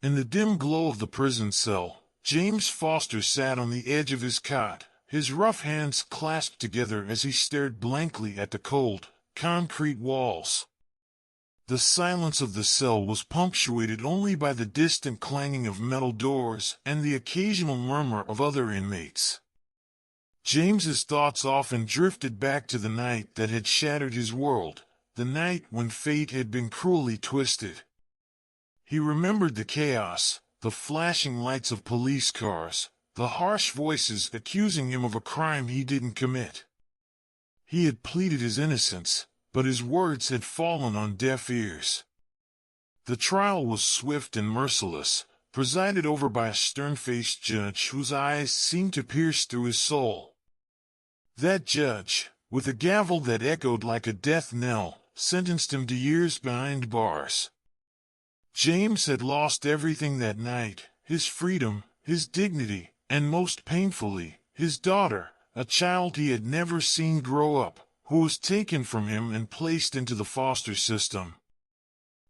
In the dim glow of the prison cell, James Foster sat on the edge of his cot, his rough hands clasped together as he stared blankly at the cold, concrete walls. The silence of the cell was punctuated only by the distant clanging of metal doors and the occasional murmur of other inmates. James's thoughts often drifted back to the night that had shattered his world, the night when fate had been cruelly twisted. He remembered the chaos, the flashing lights of police cars, the harsh voices accusing him of a crime he didn't commit. He had pleaded his innocence, but his words had fallen on deaf ears. The trial was swift and merciless, presided over by a stern-faced judge whose eyes seemed to pierce through his soul. That judge, with a gavel that echoed like a death knell, sentenced him to years behind bars. James had lost everything that night, his freedom, his dignity, and most painfully, his daughter, a child he had never seen grow up, who was taken from him and placed into the foster system.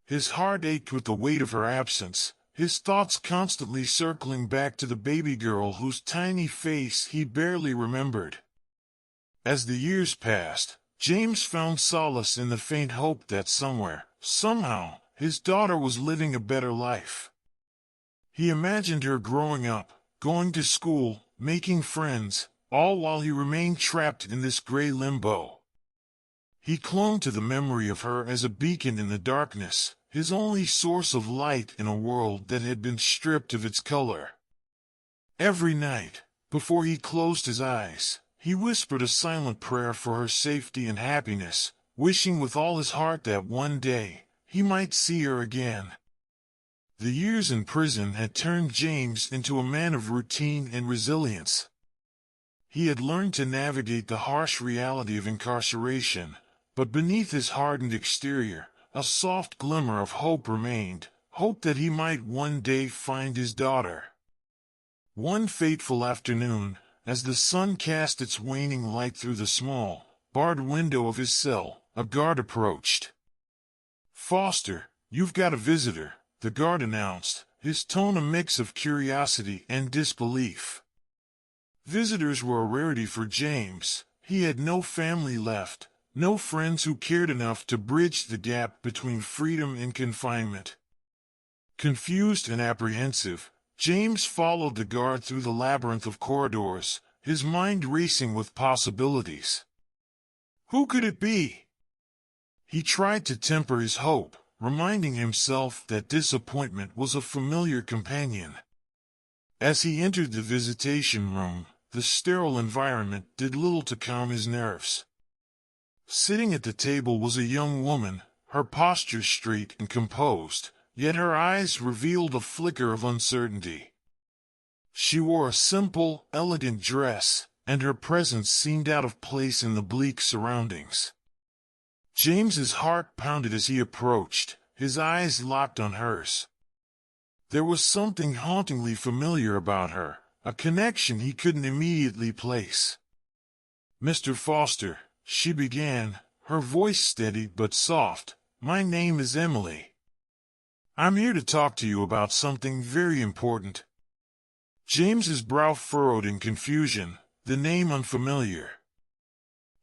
His heart ached with the weight of her absence, his thoughts constantly circling back to the baby girl whose tiny face he barely remembered. As the years passed, James found solace in the faint hope that somewhere, somehow, his daughter was living a better life. He imagined her growing up, going to school, making friends, all while he remained trapped in this gray limbo. He clung to the memory of her as a beacon in the darkness, his only source of light in a world that had been stripped of its color. Every night, before he closed his eyes, he whispered a silent prayer for her safety and happiness, wishing with all his heart that one day, he might see her again. The years in prison had turned James into a man of routine and resilience. He had learned to navigate the harsh reality of incarceration, but beneath his hardened exterior, a soft glimmer of hope remained, hope that he might one day find his daughter. One fateful afternoon, as the sun cast its waning light through the small, barred window of his cell, a guard approached. "Foster, you've got a visitor," the guard announced, his tone a mix of curiosity and disbelief. Visitors were a rarity for James. He had no family left, no friends who cared enough to bridge the gap between freedom and confinement. Confused and apprehensive, James followed the guard through the labyrinth of corridors, his mind racing with possibilities. Who could it be? He tried to temper his hope, reminding himself that disappointment was a familiar companion. As he entered the visitation room, the sterile environment did little to calm his nerves. Sitting at the table was a young woman, her posture straight and composed, yet her eyes revealed a flicker of uncertainty. She wore a simple, elegant dress, and her presence seemed out of place in the bleak surroundings. James's heart pounded as he approached, his eyes locked on hers. There was something hauntingly familiar about her, a connection he couldn't immediately place. "Mr. Foster," she began, her voice steady but soft, "my name is Emily. I'm here to talk to you about something very important." James's brow furrowed in confusion, the name unfamiliar.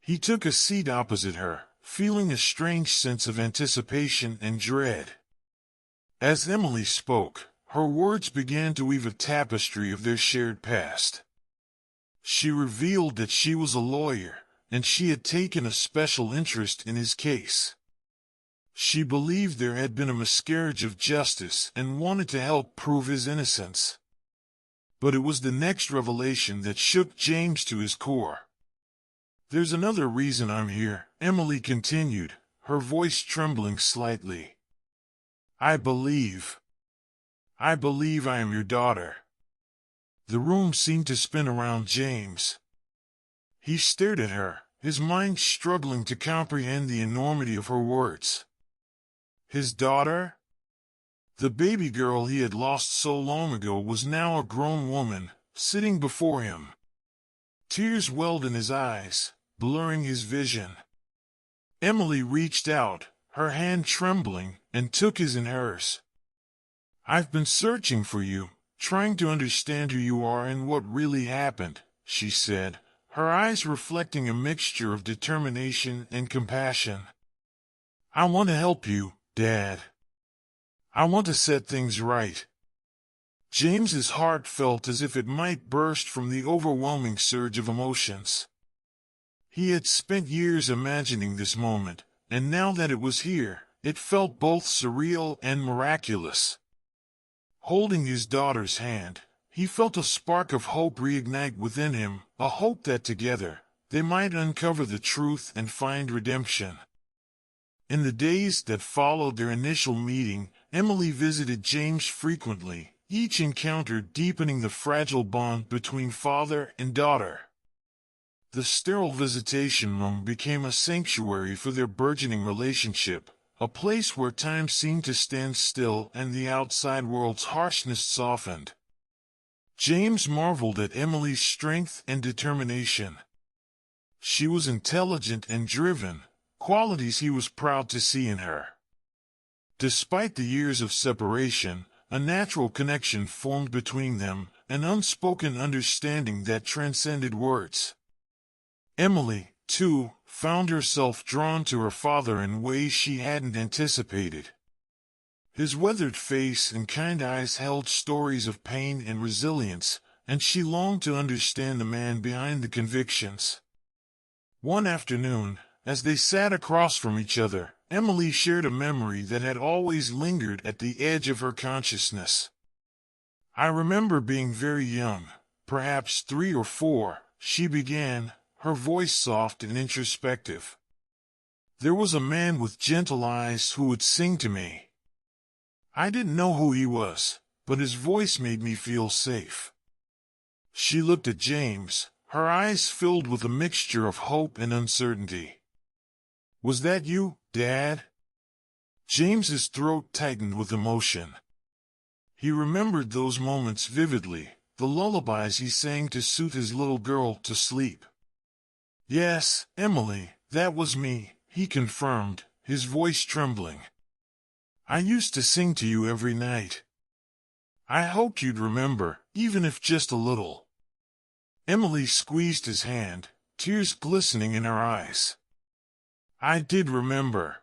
He took a seat opposite her, feeling a strange sense of anticipation and dread. As Emily spoke, her words began to weave a tapestry of their shared past. She revealed that she was a lawyer, and she had taken a special interest in his case. She believed there had been a miscarriage of justice and wanted to help prove his innocence. But it was the next revelation that shook James to his core. "There's another reason I'm here," Emily continued, her voice trembling slightly. I believe I am your daughter." The room seemed to spin around James. He stared at her, his mind struggling to comprehend the enormity of her words. His daughter? The baby girl he had lost so long ago was now a grown woman, sitting before him. Tears welled in his eyes, blurring his vision. Emily reached out, her hand trembling, and took his in hers. "I've been searching for you, trying to understand who you are and what really happened," she said, her eyes reflecting a mixture of determination and compassion. "I want to help you, Dad. I want to set things right." James's heart felt as if it might burst from the overwhelming surge of emotions. He had spent years imagining this moment, and now that it was here, it felt both surreal and miraculous. Holding his daughter's hand, he felt a spark of hope reignite within him, a hope that together, they might uncover the truth and find redemption. In the days that followed their initial meeting, Emily visited James frequently, each encounter deepening the fragile bond between father and daughter. The sterile visitation room became a sanctuary for their burgeoning relationship, a place where time seemed to stand still and the outside world's harshness softened. James marveled at Emily's strength and determination. She was intelligent and driven, qualities he was proud to see in her. Despite the years of separation, a natural connection formed between them, an unspoken understanding that transcended words. Emily, too, found herself drawn to her father in ways she hadn't anticipated. His weathered face and kind eyes held stories of pain and resilience, and she longed to understand the man behind the convictions. One afternoon, as they sat across from each other, Emily shared a memory that had always lingered at the edge of her consciousness. "I remember being very young, perhaps 3 or 4, she began, her voice soft and introspective. "There was a man with gentle eyes who would sing to me. I didn't know who he was, but his voice made me feel safe." She looked at James, her eyes filled with a mixture of hope and uncertainty. "Was that you, Dad?" James's throat tightened with emotion. He remembered those moments vividly, the lullabies he sang to soothe his little girl to sleep. "Yes, Emily, that was me," he confirmed, his voice trembling. "I used to sing to you every night. I hoped you'd remember, even if just a little." Emily squeezed his hand, tears glistening in her eyes. "I did remember.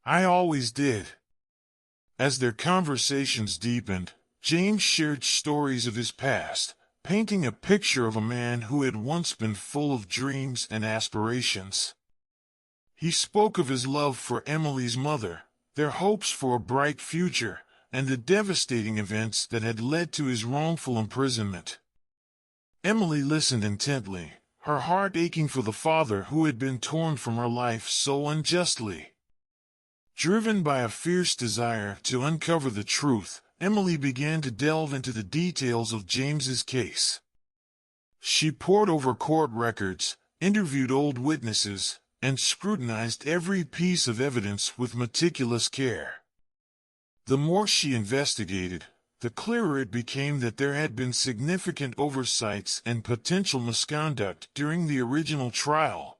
I always did." As their conversations deepened, James shared stories of his past, painting a picture of a man who had once been full of dreams and aspirations. He spoke of his love for Emily's mother, their hopes for a bright future, and the devastating events that had led to his wrongful imprisonment. Emily listened intently, her heart aching for the father who had been torn from her life so unjustly. Driven by a fierce desire to uncover the truth, Emily began to delve into the details of James's case. She pored over court records, interviewed old witnesses, and scrutinized every piece of evidence with meticulous care. The more she investigated, the clearer it became that there had been significant oversights and potential misconduct during the original trial.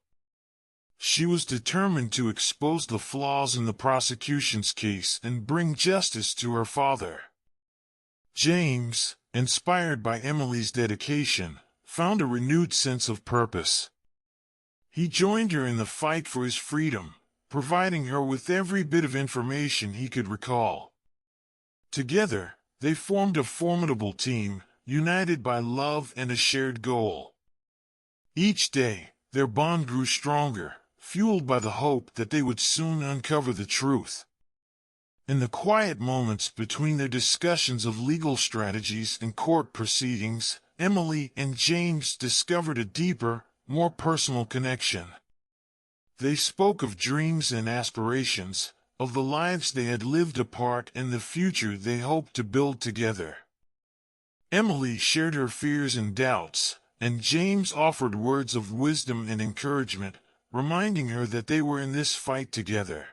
She was determined to expose the flaws in the prosecution's case and bring justice to her father. James, inspired by Emily's dedication, found a renewed sense of purpose. He joined her in the fight for his freedom, providing her with every bit of information he could recall. Together, they formed a formidable team, united by love and a shared goal. Each day, their bond grew stronger, fueled by the hope that they would soon uncover the truth. In the quiet moments between their discussions of legal strategies and court proceedings, Emily and James discovered a deeper, more personal connection. They spoke of dreams and aspirations, of the lives they had lived apart and the future they hoped to build together. Emily shared her fears and doubts, and James offered words of wisdom and encouragement, reminding her that they were in this fight together.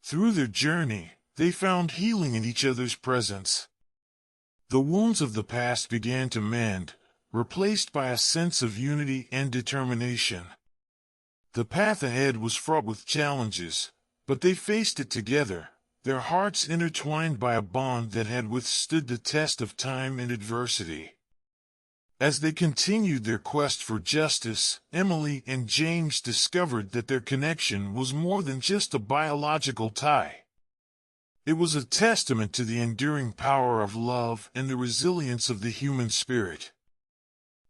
Through their journey, they found healing in each other's presence. The wounds of the past began to mend, replaced by a sense of unity and determination. The path ahead was fraught with challenges, but they faced it together, their hearts intertwined by a bond that had withstood the test of time and adversity. As they continued their quest for justice, Emily and James discovered that their connection was more than just a biological tie. It was a testament to the enduring power of love and the resilience of the human spirit.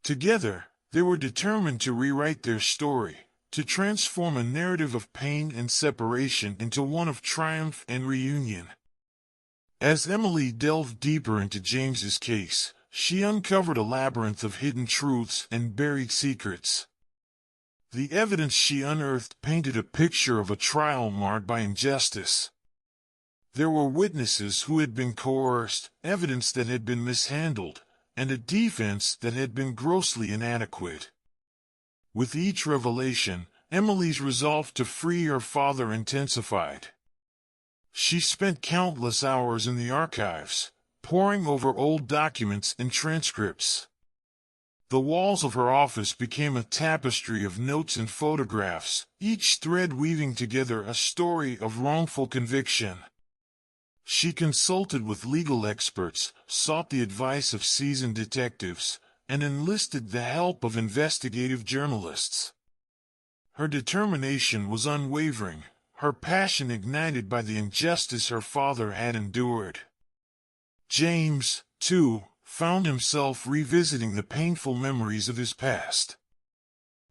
Together, they were determined to rewrite their story, to transform a narrative of pain and separation into one of triumph and reunion. As Emily delved deeper into James's case, she uncovered a labyrinth of hidden truths and buried secrets. The evidence she unearthed painted a picture of a trial marred by injustice. There were witnesses who had been coerced, evidence that had been mishandled, and a defense that had been grossly inadequate. With each revelation, Emily's resolve to free her father intensified. She spent countless hours in the archives, poring over old documents and transcripts. The walls of her office became a tapestry of notes and photographs, each thread weaving together a story of wrongful conviction. She consulted with legal experts, sought the advice of seasoned detectives, and enlisted the help of investigative journalists. Her determination was unwavering, her passion ignited by the injustice her father had endured. James, too, found himself revisiting the painful memories of his past.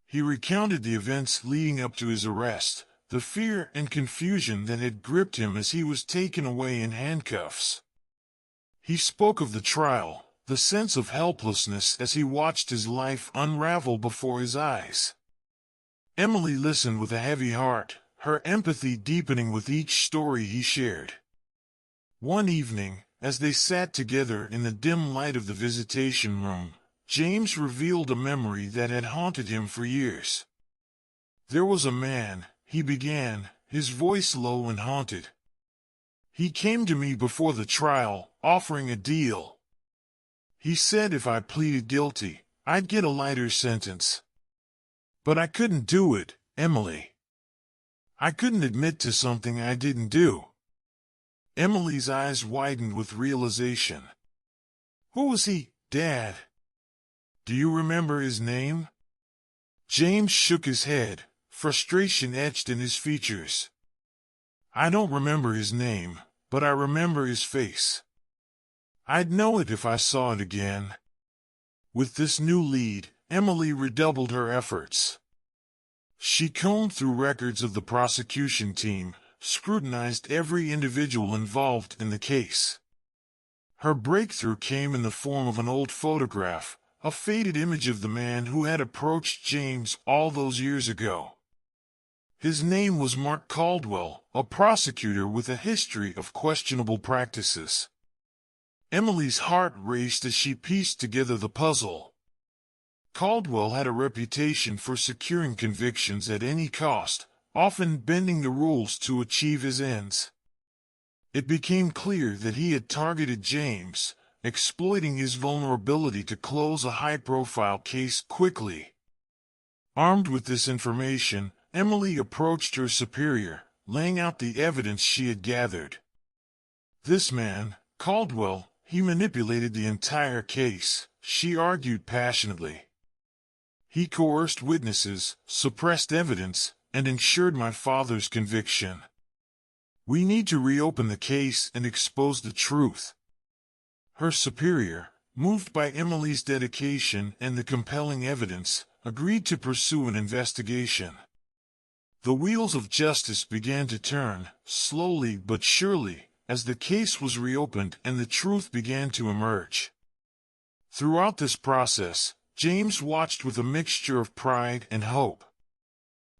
He recounted the events leading up to his arrest, the fear and confusion that had gripped him as he was taken away in handcuffs. He spoke of the trial, the sense of helplessness as he watched his life unravel before his eyes. Emily listened with a heavy heart, her empathy deepening with each story he shared. One evening, as they sat together in the dim light of the visitation room, James revealed a memory that had haunted him for years. "There was a man," he began, his voice low and haunted. "He came to me before the trial, offering a deal. He said if I pleaded guilty, I'd get a lighter sentence. But I couldn't do it, Emily. I couldn't admit to something I didn't do." Emily's eyes widened with realization. "Who was he, Dad? Do you remember his name?" James shook his head, frustration etched in his features. "I don't remember his name, but I remember his face. I'd know it if I saw it again." With this new lead, Emily redoubled her efforts. She combed through records of the prosecution team, scrutinized every individual involved in the case. Her breakthrough came in the form of an old photograph, a faded image of the man who had approached James all those years ago. His name was Mark Caldwell, a prosecutor with a history of questionable practices. Emily's heart raced as she pieced together the puzzle. Caldwell had a reputation for securing convictions at any cost, often bending the rules to achieve his ends. It became clear that he had targeted James, exploiting his vulnerability to close a high-profile case quickly. Armed with this information, Emily approached her superior, laying out the evidence she had gathered. "This man, Caldwell, he manipulated the entire case," she argued passionately. "He coerced witnesses, suppressed evidence, and ensured my father's conviction. We need to reopen the case and expose the truth." Her superior, moved by Emily's dedication and the compelling evidence, agreed to pursue an investigation. The wheels of justice began to turn, slowly but surely, as the case was reopened and the truth began to emerge. Throughout this process, James watched with a mixture of pride and hope.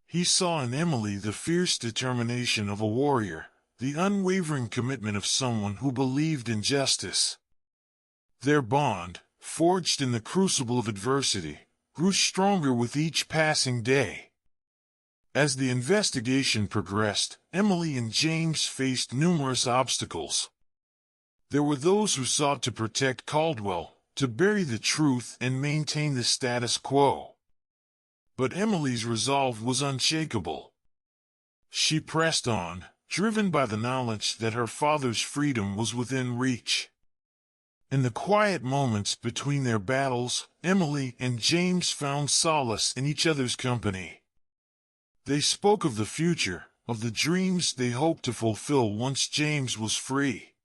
He saw in Emily the fierce determination of a warrior, the unwavering commitment of someone who believed in justice. Their bond, forged in the crucible of adversity, grew stronger with each passing day. As the investigation progressed, Emily and James faced numerous obstacles. There were those who sought to protect Caldwell, to bury the truth and maintain the status quo. But Emily's resolve was unshakable. She pressed on, driven by the knowledge that her father's freedom was within reach. In the quiet moments between their battles, Emily and James found solace in each other's company. They spoke of the future, of the dreams they hoped to fulfill once James was free.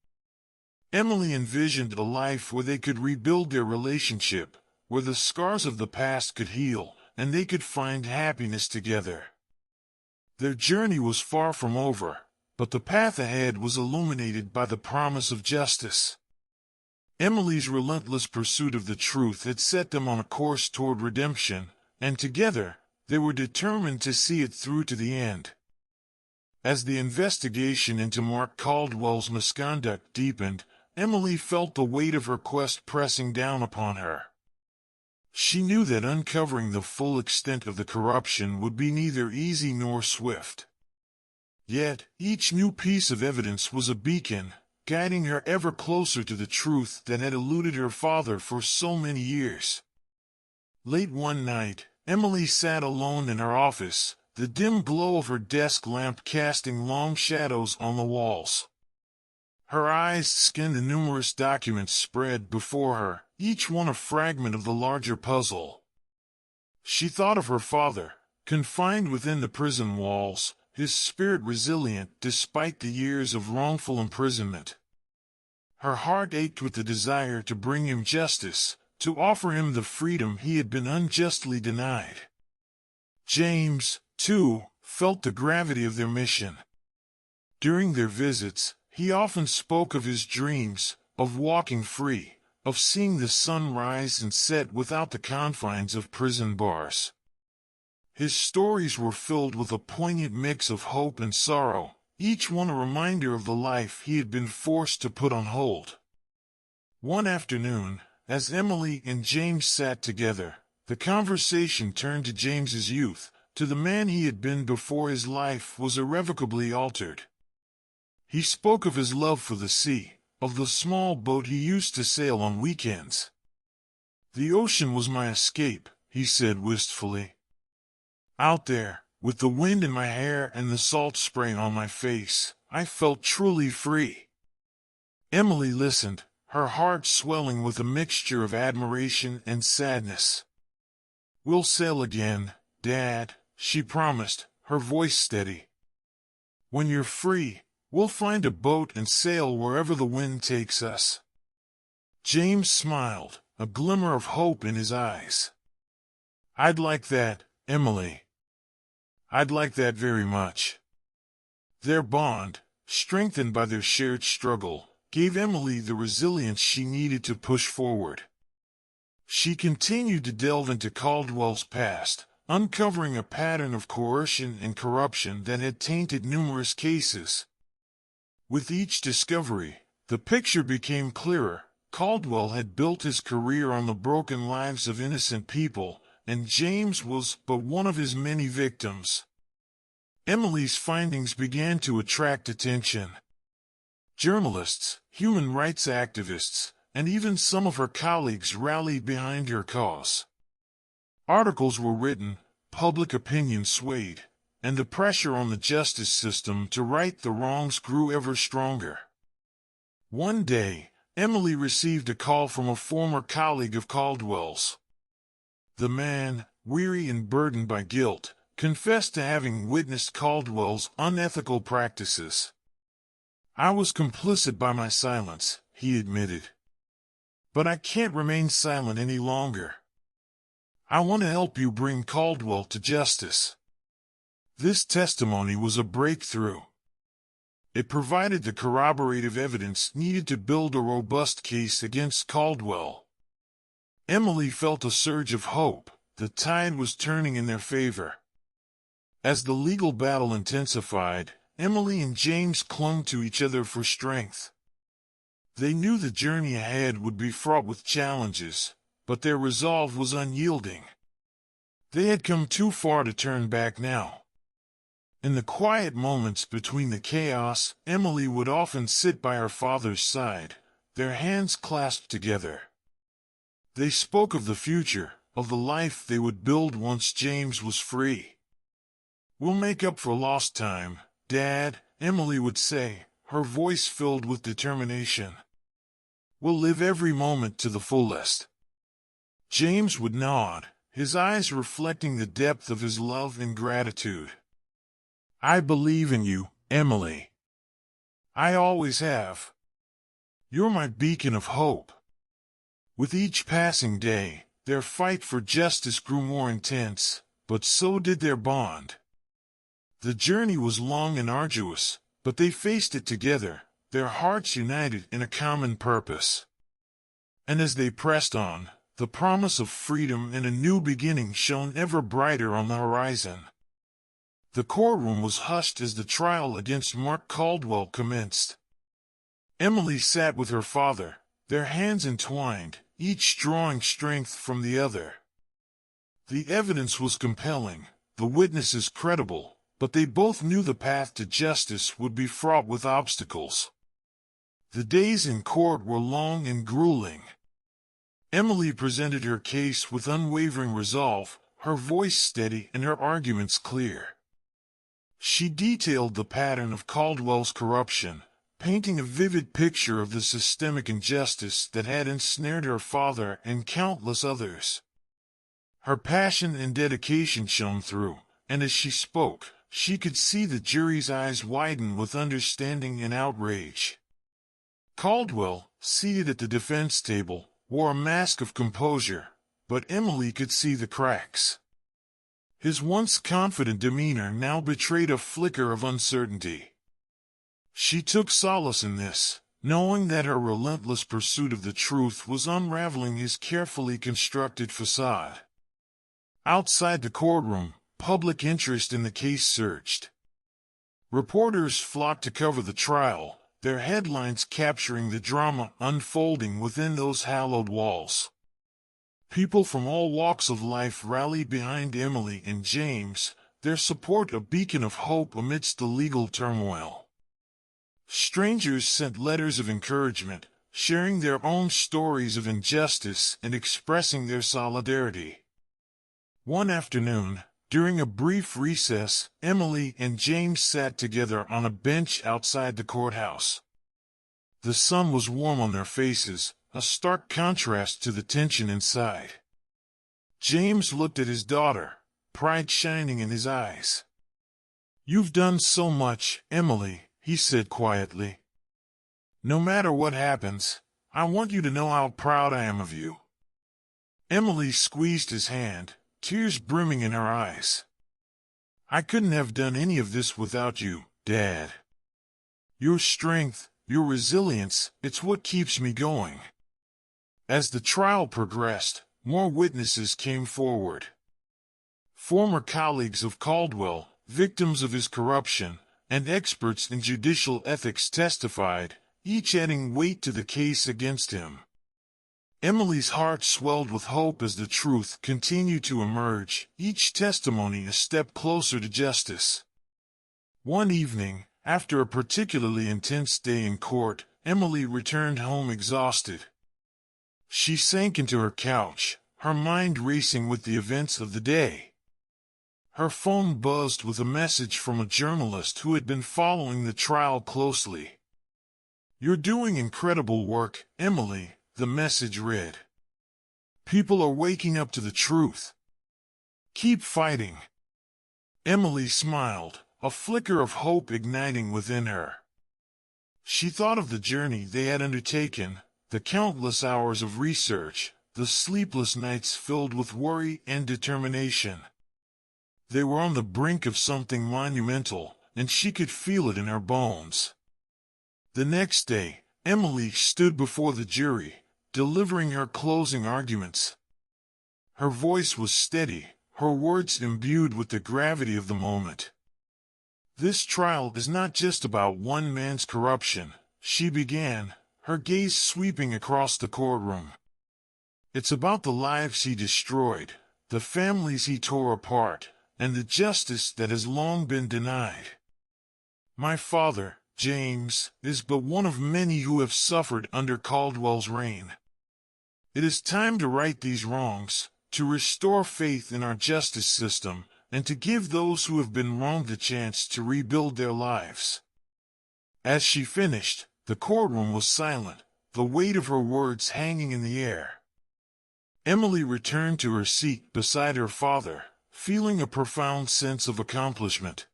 Emily envisioned a life where they could rebuild their relationship, where the scars of the past could heal, and they could find happiness together. Their journey was far from over, but the path ahead was illuminated by the promise of justice. Emily's relentless pursuit of the truth had set them on a course toward redemption, and together, they were determined to see it through to the end. As the investigation into Mark Caldwell's misconduct deepened, Emily felt the weight of her quest pressing down upon her. She knew that uncovering the full extent of the corruption would be neither easy nor swift. Yet, each new piece of evidence was a beacon, guiding her ever closer to the truth that had eluded her father for so many years. Late one night, Emily sat alone in her office, the dim glow of her desk lamp casting long shadows on the walls. Her eyes scanned the numerous documents spread before her, each one a fragment of the larger puzzle. She thought of her father, confined within the prison walls, his spirit resilient despite the years of wrongful imprisonment. Her heart ached with the desire to bring him justice, to offer him the freedom he had been unjustly denied. James, too, felt the gravity of their mission. During their visits, he often spoke of his dreams, of walking free, of seeing the sun rise and set without the confines of prison bars. His stories were filled with a poignant mix of hope and sorrow, each one a reminder of the life he had been forced to put on hold. One afternoon, as Emily and James sat together, the conversation turned to James's youth, to the man he had been before his life was irrevocably altered. He spoke of his love for the sea, of the small boat he used to sail on weekends. "The ocean was my escape," he said wistfully. "Out there, with the wind in my hair and the salt spray on my face, I felt truly free." Emily listened, her heart swelling with a mixture of admiration and sadness. "We'll sail again, Dad," she promised, her voice steady. "When you're free, we'll find a boat and sail wherever the wind takes us." James smiled, a glimmer of hope in his eyes. "I'd like that, Emily. I'd like that very much." Their bond, strengthened by their shared struggle, gave Emily the resilience she needed to push forward. She continued to delve into Caldwell's past, uncovering a pattern of coercion and corruption that had tainted numerous cases. With each discovery, the picture became clearer. Caldwell had built his career on the broken lives of innocent people, and James was but one of his many victims. Emily's findings began to attract attention. Journalists, human rights activists, and even some of her colleagues rallied behind her cause. Articles were written, public opinion swayed, and the pressure on the justice system to right the wrongs grew ever stronger. One day, Emily received a call from a former colleague of Caldwell's. The man, weary and burdened by guilt, confessed to having witnessed Caldwell's unethical practices. "I was complicit by my silence," he admitted. "But I can't remain silent any longer. I want to help you bring Caldwell to justice." This testimony was a breakthrough. It provided the corroborative evidence needed to build a robust case against Caldwell. Emily felt a surge of hope. The tide was turning in their favor. As the legal battle intensified, Emily and James clung to each other for strength. They knew the journey ahead would be fraught with challenges, but their resolve was unyielding. They had come too far to turn back now. In the quiet moments between the chaos, Emily would often sit by her father's side, their hands clasped together. They spoke of the future, of the life they would build once James was free. "We'll make up for lost time, Dad," Emily would say, her voice filled with determination. "We'll live every moment to the fullest." James would nod, his eyes reflecting the depth of his love and gratitude. "I believe in you, Emily. I always have. You're my beacon of hope." With each passing day, their fight for justice grew more intense, but so did their bond. The journey was long and arduous, but they faced it together, their hearts united in a common purpose. And as they pressed on, the promise of freedom and a new beginning shone ever brighter on the horizon. The courtroom was hushed as the trial against Mark Caldwell commenced. Emily sat with her father, their hands entwined, each drawing strength from the other. The evidence was compelling, the witnesses credible, but they both knew the path to justice would be fraught with obstacles. The days in court were long and grueling. Emily presented her case with unwavering resolve, her voice steady and her arguments clear. She detailed the pattern of Caldwell's corruption, painting a vivid picture of the systemic injustice that had ensnared her father and countless others. Her passion and dedication shone through, and as she spoke, she could see the jury's eyes widen with understanding and outrage. Caldwell, seated at the defense table, wore a mask of composure, but Emily could see the cracks. His once confident demeanor now betrayed a flicker of uncertainty. She took solace in this, knowing that her relentless pursuit of the truth was unraveling his carefully constructed facade. Outside the courtroom, public interest in the case surged. Reporters flocked to cover the trial, their headlines capturing the drama unfolding within those hallowed walls. People from all walks of life rallied behind Emily and James, their support a beacon of hope amidst the legal turmoil. Strangers sent letters of encouragement, sharing their own stories of injustice and expressing their solidarity. One afternoon, during a brief recess, Emily and James sat together on a bench outside the courthouse. The sun was warm on their faces, a stark contrast to the tension inside. James looked at his daughter, pride shining in his eyes. "You've done so much, Emily," he said quietly. "No matter what happens, I want you to know how proud I am of you." Emily squeezed his hand, tears brimming in her eyes. "I couldn't have done any of this without you, Dad. Your strength, your resilience, it's what keeps me going." As the trial progressed, more witnesses came forward. Former colleagues of Caldwell, victims of his corruption, and experts in judicial ethics testified, each adding weight to the case against him. Emily's heart swelled with hope as the truth continued to emerge, each testimony a step closer to justice. One evening, after a particularly intense day in court, Emily returned home exhausted. She sank into her couch, her mind racing with the events of the day. Her phone buzzed with a message from a journalist who had been following the trial closely. "You're doing incredible work, Emily," the message read. "People are waking up to the truth. Keep fighting." Emily smiled, a flicker of hope igniting within her. She thought of the journey they had undertaken, the countless hours of research, the sleepless nights filled with worry and determination. They were on the brink of something monumental, and she could feel it in her bones. The next day, Emily stood before the jury, delivering her closing arguments. Her voice was steady, her words imbued with the gravity of the moment. "This trial is not just about one man's corruption," she began, her gaze sweeping across the courtroom. "It's about the lives he destroyed, the families he tore apart, and the justice that has long been denied. My father, James, is but one of many who have suffered under Caldwell's reign. It is time to right these wrongs, to restore faith in our justice system, and to give those who have been wronged a chance to rebuild their lives." As she finished, the courtroom was silent, the weight of her words hanging in the air. Emily returned to her seat beside her father, feeling a profound sense of accomplishment.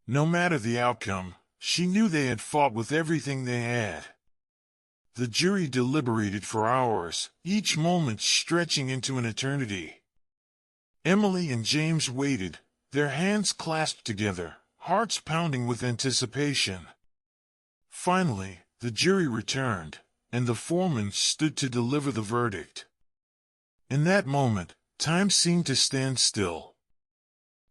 No matter the outcome, she knew they had fought with everything they had. The jury deliberated for hours, each moment stretching into an eternity. Emily and James waited, their hands clasped together, hearts pounding with anticipation. Finally, the jury returned, and the foreman stood to deliver the verdict. In that moment, time seemed to stand still.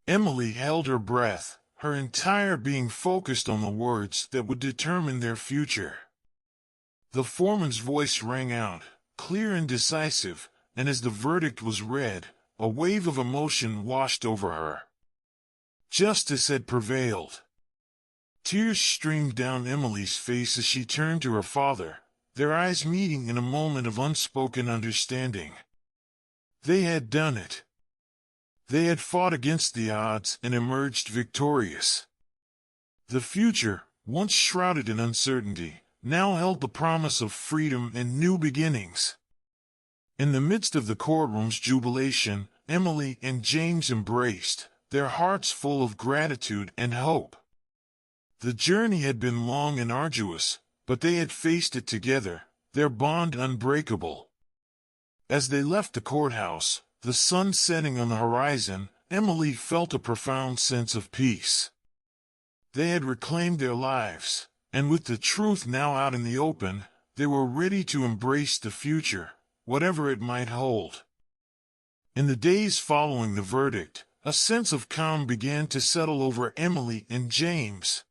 Emily held her breath, her entire being focused on the words that would determine their future. The foreman's voice rang out, clear and decisive, and as the verdict was read, a wave of emotion washed over her. Justice had prevailed. Tears streamed down Emily's face as she turned to her father, their eyes meeting in a moment of unspoken understanding. They had done it. They had fought against the odds and emerged victorious. The future, once shrouded in uncertainty, now held the promise of freedom and new beginnings. In the midst of the courtroom's jubilation, Emily and James embraced, their hearts full of gratitude and hope. The journey had been long and arduous, but they had faced it together, their bond unbreakable. As they left the courthouse, the sun setting on the horizon, Emily felt a profound sense of peace. They had reclaimed their lives, and with the truth now out in the open, they were ready to embrace the future, whatever it might hold. In the days following the verdict, a sense of calm began to settle over Emily and James.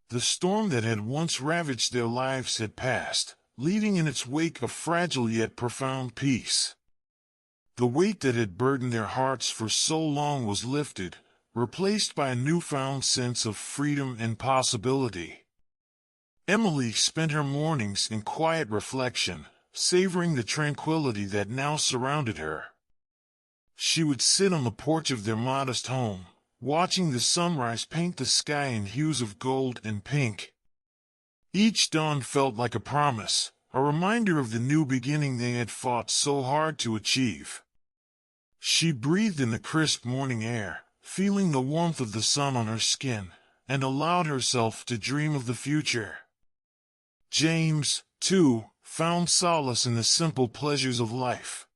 The storm that had once ravaged their lives had passed, leaving in its wake a fragile yet profound peace. The weight that had burdened their hearts for so long was lifted, replaced by a newfound sense of freedom and possibility. Emily spent her mornings in quiet reflection, savoring the tranquility that now surrounded her. She would sit on the porch of their modest home, watching the sunrise paint the sky in hues of gold and pink. Each dawn felt like a promise, a reminder of the new beginning they had fought so hard to achieve. She breathed in the crisp morning air, feeling the warmth of the sun on her skin, and allowed herself to dream of the future. James, too, found solace in the simple pleasures of life.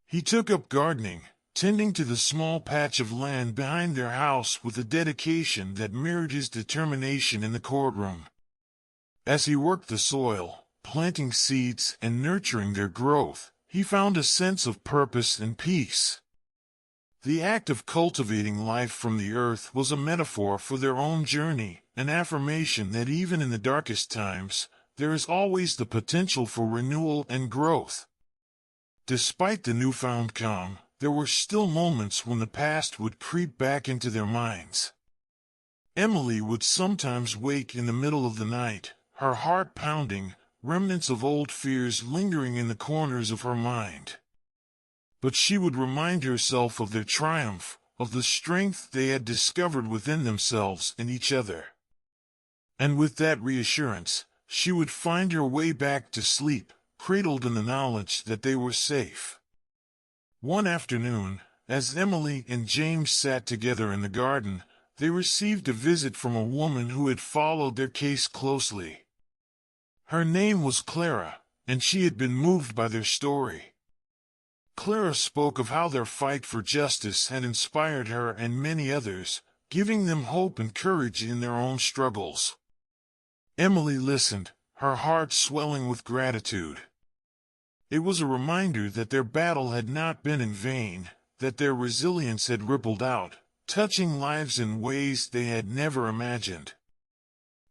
He took up gardening, tending to the small patch of land behind their house with a dedication that mirrored his determination in the courtroom. As he worked the soil, planting seeds and nurturing their growth, he found a sense of purpose and peace. The act of cultivating life from the earth was a metaphor for their own journey, an affirmation that even in the darkest times, there is always the potential for renewal and growth. Despite the newfound calm, there were still moments when the past would creep back into their minds. Emily would sometimes wake in the middle of the night, her heart pounding, remnants of old fears lingering in the corners of her mind. But she would remind herself of their triumph, of the strength they had discovered within themselves and each other. And with that reassurance, she would find her way back to sleep, cradled in the knowledge that they were safe. One afternoon, as Emily and James sat together in the garden, they received a visit from a woman who had followed their case closely. Her name was Clara, and she had been moved by their story. Clara spoke of how their fight for justice had inspired her and many others, giving them hope and courage in their own struggles. Emily listened, her heart swelling with gratitude. It was a reminder that their battle had not been in vain, that their resilience had rippled out, touching lives in ways they had never imagined.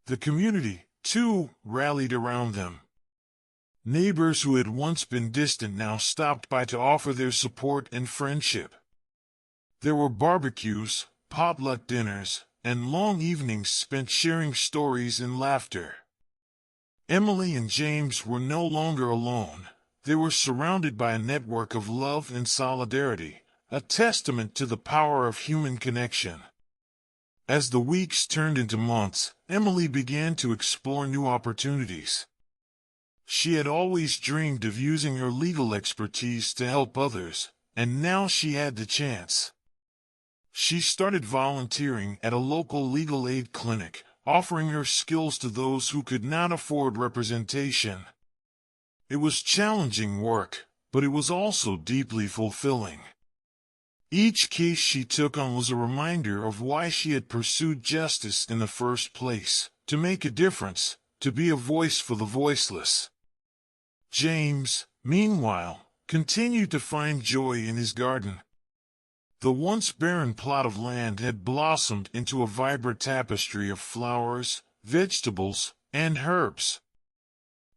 The community, too, rallied around them. Neighbors who had once been distant now stopped by to offer their support and friendship. There were barbecues, potluck dinners, and long evenings spent sharing stories and laughter. Emily and James were no longer alone. They were surrounded by a network of love and solidarity, a testament to the power of human connection. As the weeks turned into months, Emily began to explore new opportunities. She had always dreamed of using her legal expertise to help others, and now she had the chance. She started volunteering at a local legal aid clinic, offering her skills to those who could not afford representation. It was challenging work, but it was also deeply fulfilling. Each case she took on was a reminder of why she had pursued justice in the first place, to make a difference, to be a voice for the voiceless. James, meanwhile, continued to find joy in his garden. The once barren plot of land had blossomed into a vibrant tapestry of flowers, vegetables, and herbs.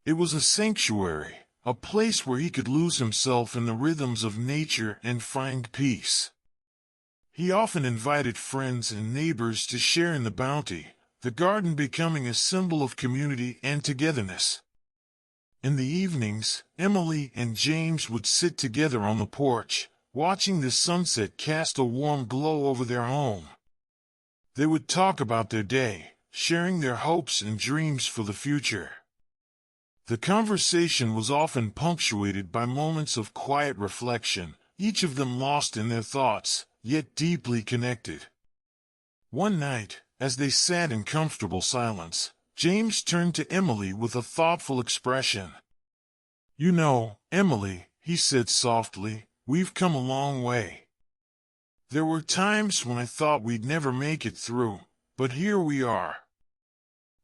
It was a sanctuary, a place where he could lose himself in the rhythms of nature and find peace. He often invited friends and neighbors to share in the bounty, the garden becoming a symbol of community and togetherness. In the evenings, Emily and James would sit together on the porch, watching the sunset cast a warm glow over their home. They would talk about their day, sharing their hopes and dreams for the future. The conversation was often punctuated by moments of quiet reflection, each of them lost in their thoughts, yet deeply connected. One night, as they sat in comfortable silence, James turned to Emily with a thoughtful expression. "You know, Emily," he said softly, "we've come a long way. There were times when I thought we'd never make it through, but here we are.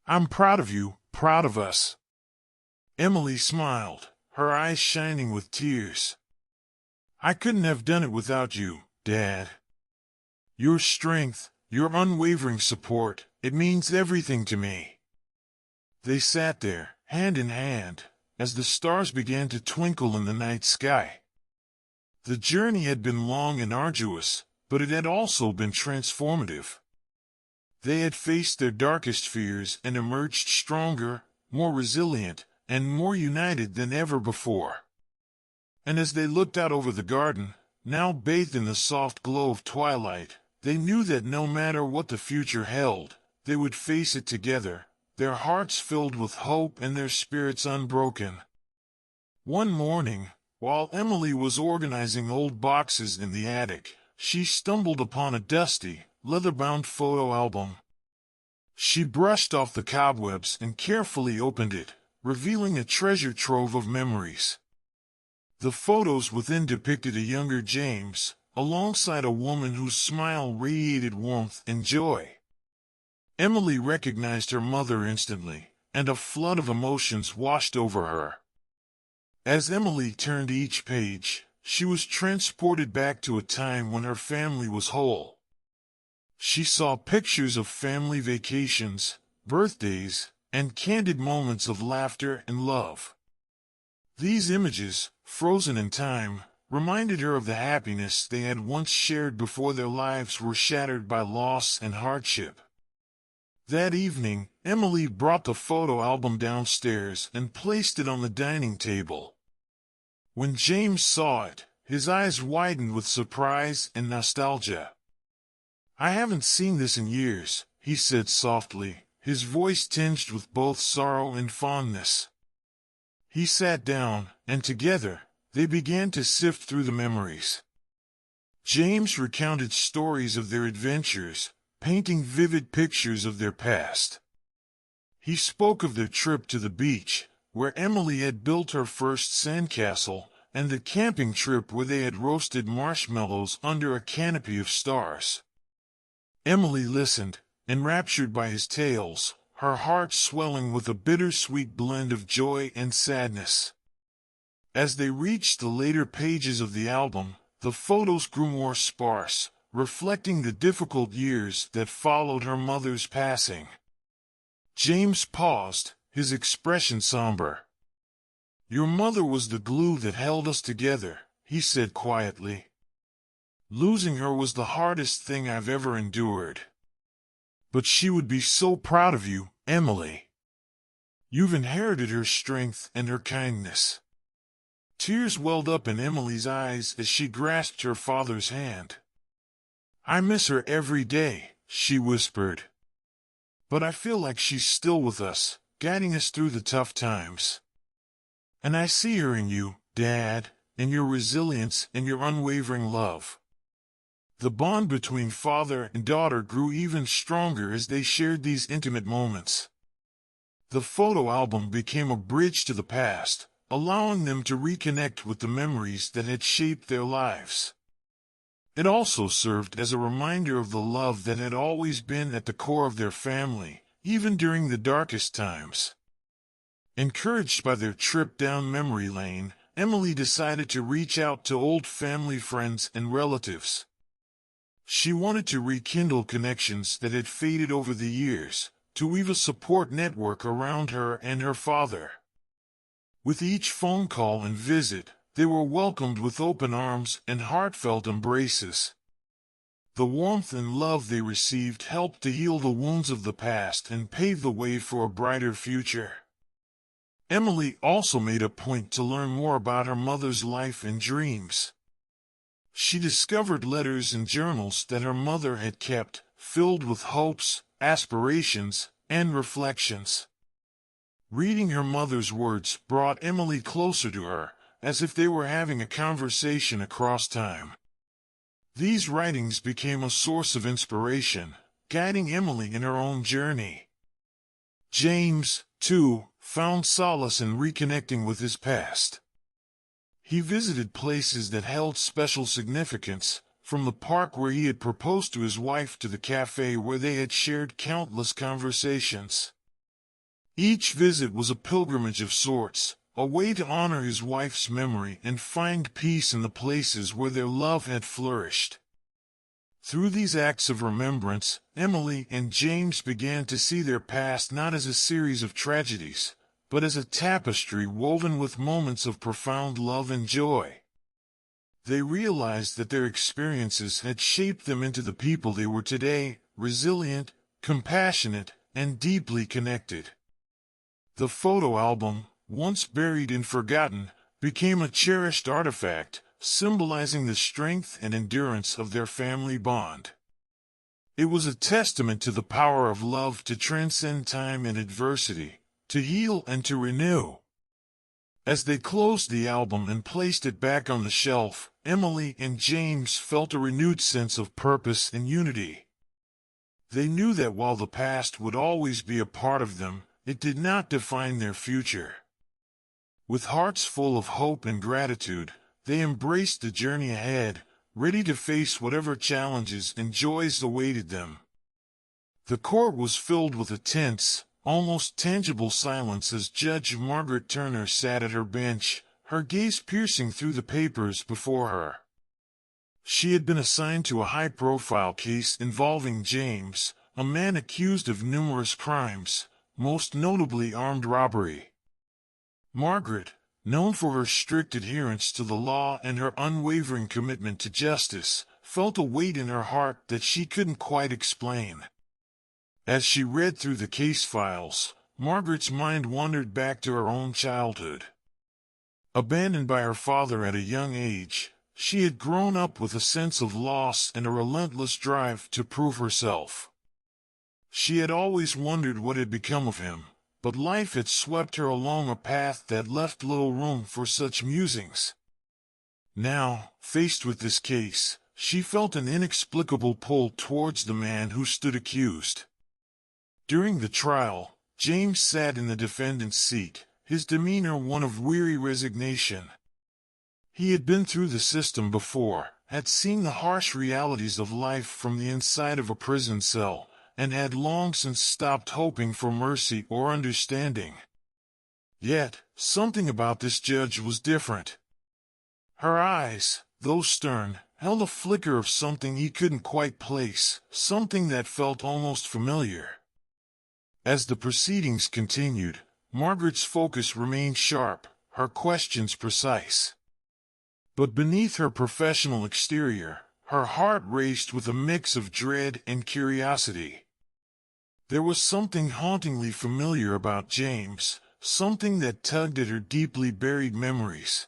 I'm proud of you, proud of us." Emily smiled, her eyes shining with tears. "I couldn't have done it without you, Dad. Your strength, your unwavering support, it means everything to me." They sat there, hand in hand, as the stars began to twinkle in the night sky. The journey had been long and arduous, but it had also been transformative. They had faced their darkest fears and emerged stronger, more resilient, and more united than ever before. And as they looked out over the garden, now bathed in the soft glow of twilight, they knew that no matter what the future held, they would face it together, their hearts filled with hope and their spirits unbroken. One morning, while Emily was organizing old boxes in the attic, she stumbled upon a dusty, leather-bound photo album. She brushed off the cobwebs and carefully opened it, revealing a treasure trove of memories. The photos within depicted a younger James, alongside a woman whose smile radiated warmth and joy. Emily recognized her mother instantly, and a flood of emotions washed over her. As Emily turned each page, she was transported back to a time when her family was whole. She saw pictures of family vacations, birthdays, and candid moments of laughter and love. These images, frozen in time, reminded her of the happiness they had once shared before their lives were shattered by loss and hardship. That evening, Emily brought the photo album downstairs and placed it on the dining table. When James saw it, his eyes widened with surprise and nostalgia. "I haven't seen this in years," he said softly, his voice tinged with both sorrow and fondness. He sat down, and together, they began to sift through the memories. James recounted stories of their adventures, painting vivid pictures of their past. He spoke of their trip to the beach, where Emily had built her first sandcastle, and the camping trip where they had roasted marshmallows under a canopy of stars. Emily listened, enraptured by his tales, her heart swelling with a bittersweet blend of joy and sadness. As they reached the later pages of the album, the photos grew more sparse, reflecting the difficult years that followed her mother's passing. James paused, his expression somber. "Your mother was the glue that held us together," he said quietly. "Losing her was the hardest thing I've ever endured. But she would be so proud of you, Emily. You've inherited her strength and her kindness." Tears welled up in Emily's eyes as she grasped her father's hand. "I miss her every day," she whispered. "But I feel like she's still with us, guiding us through the tough times. And I see her in you, Dad, in your resilience and your unwavering love." The bond between father and daughter grew even stronger as they shared these intimate moments. The photo album became a bridge to the past, allowing them to reconnect with the memories that had shaped their lives. It also served as a reminder of the love that had always been at the core of their family, even during the darkest times. Encouraged by their trip down memory lane, Emily decided to reach out to old family friends and relatives. She wanted to rekindle connections that had faded over the years, to weave a support network around her and her father. With each phone call and visit, they were welcomed with open arms and heartfelt embraces. The warmth and love they received helped to heal the wounds of the past and pave the way for a brighter future. Emily also made a point to learn more about her mother's life and dreams. She discovered letters and journals that her mother had kept, filled with hopes, aspirations, and reflections. Reading her mother's words brought Emily closer to her, as if they were having a conversation across time. These writings became a source of inspiration, guiding Emily in her own journey. James, too, found solace in reconnecting with his past. He visited places that held special significance, from the park where he had proposed to his wife to the cafe where they had shared countless conversations. Each visit was a pilgrimage of sorts, a way to honor his wife's memory and find peace in the places where their love had flourished. Through these acts of remembrance, Emily and James began to see their past not as a series of tragedies, but as a tapestry woven with moments of profound love and joy. They realized that their experiences had shaped them into the people they were today, resilient, compassionate, and deeply connected. The photo album, once buried and forgotten, became a cherished artifact, symbolizing the strength and endurance of their family bond. It was a testament to the power of love to transcend time and adversity, to heal and to renew. As they closed the album and placed it back on the shelf, Emily and James felt a renewed sense of purpose and unity. They knew that while the past would always be a part of them, it did not define their future. With hearts full of hope and gratitude, they embraced the journey ahead, ready to face whatever challenges and joys awaited them. The court was filled with a tense, almost tangible silence as Judge Margaret Turner sat at her bench, her gaze piercing through the papers before her. She had been assigned to a high-profile case involving James, a man accused of numerous crimes, most notably armed robbery. Margaret, known for her strict adherence to the law and her unwavering commitment to justice, felt a weight in her heart that she couldn't quite explain. As she read through the case files, Margaret's mind wandered back to her own childhood. Abandoned by her father at a young age, she had grown up with a sense of loss and a relentless drive to prove herself. She had always wondered what had become of him, but life had swept her along a path that left little room for such musings. Now, faced with this case, she felt an inexplicable pull towards the man who stood accused. During the trial, James sat in the defendant's seat, his demeanor one of weary resignation. He had been through the system before, had seen the harsh realities of life from the inside of a prison cell, and had long since stopped hoping for mercy or understanding. Yet, something about this judge was different. Her eyes, though stern, held a flicker of something he couldn't quite place, something that felt almost familiar. As the proceedings continued, Margaret's focus remained sharp, her questions precise. But beneath her professional exterior, her heart raced with a mix of dread and curiosity. There was something hauntingly familiar about James, something that tugged at her deeply buried memories.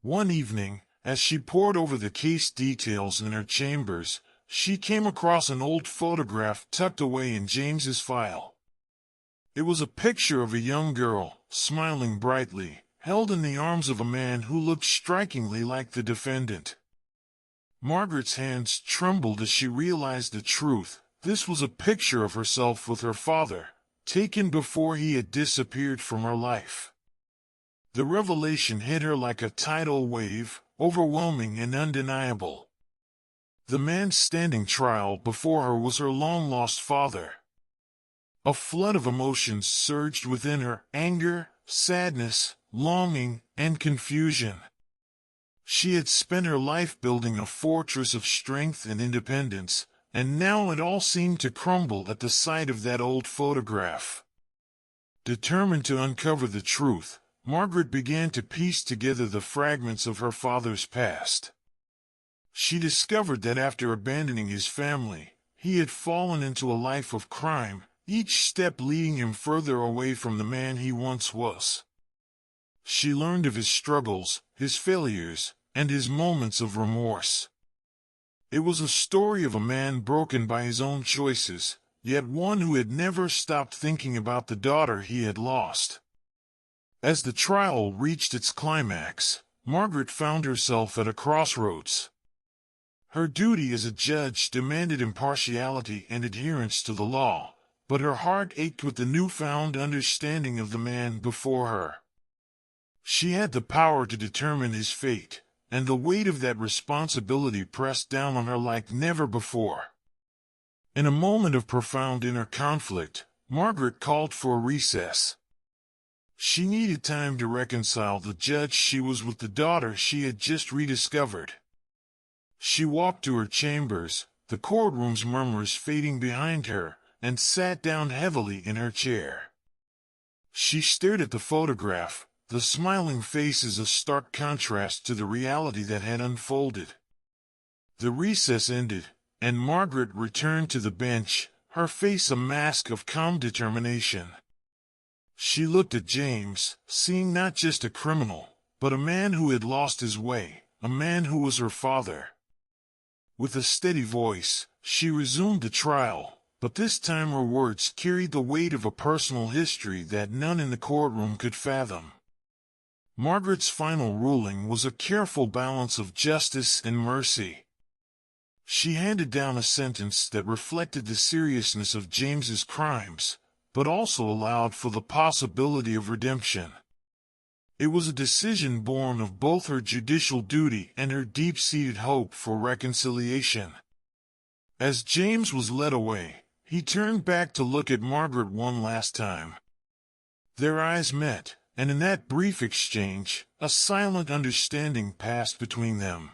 One evening, as she pored over the case details in her chambers, she came across an old photograph tucked away in James's file. It was a picture of a young girl, smiling brightly, held in the arms of a man who looked strikingly like the defendant. Margaret's hands trembled as she realized the truth. This was a picture of herself with her father, taken before he had disappeared from her life. The revelation hit her like a tidal wave, overwhelming and undeniable. The man standing trial before her was her long-lost father. A flood of emotions surged within her: anger, sadness, longing, and confusion. She had spent her life building a fortress of strength and independence, and now it all seemed to crumble at the sight of that old photograph. Determined to uncover the truth, Margaret began to piece together the fragments of her father's past. She discovered that after abandoning his family, he had fallen into a life of crime, each step leading him further away from the man he once was. She learned of his struggles, his failures, and his moments of remorse. It was a story of a man broken by his own choices, yet one who had never stopped thinking about the daughter he had lost. As the trial reached its climax, Margaret found herself at a crossroads. Her duty as a judge demanded impartiality and adherence to the law, but her heart ached with the newfound understanding of the man before her. She had the power to determine his fate, and the weight of that responsibility pressed down on her like never before. In a moment of profound inner conflict, Margaret called for a recess. She needed time to reconcile the judge she was with the daughter she had just rediscovered. She walked to her chambers, the courtroom's murmurs fading behind her, and sat down heavily in her chair. She stared at the photograph, the smiling faces a stark contrast to the reality that had unfolded. The recess ended, and Margaret returned to the bench, her face a mask of calm determination. She looked at James, seeing not just a criminal, but a man who had lost his way, a man who was her father. With a steady voice, she resumed the trial, but this time her words carried the weight of a personal history that none in the courtroom could fathom. Margaret's final ruling was a careful balance of justice and mercy. She handed down a sentence that reflected the seriousness of James's crimes, but also allowed for the possibility of redemption. It was a decision born of both her judicial duty and her deep-seated hope for reconciliation. As James was led away, he turned back to look at Margaret one last time. Their eyes met, and in that brief exchange, a silent understanding passed between them.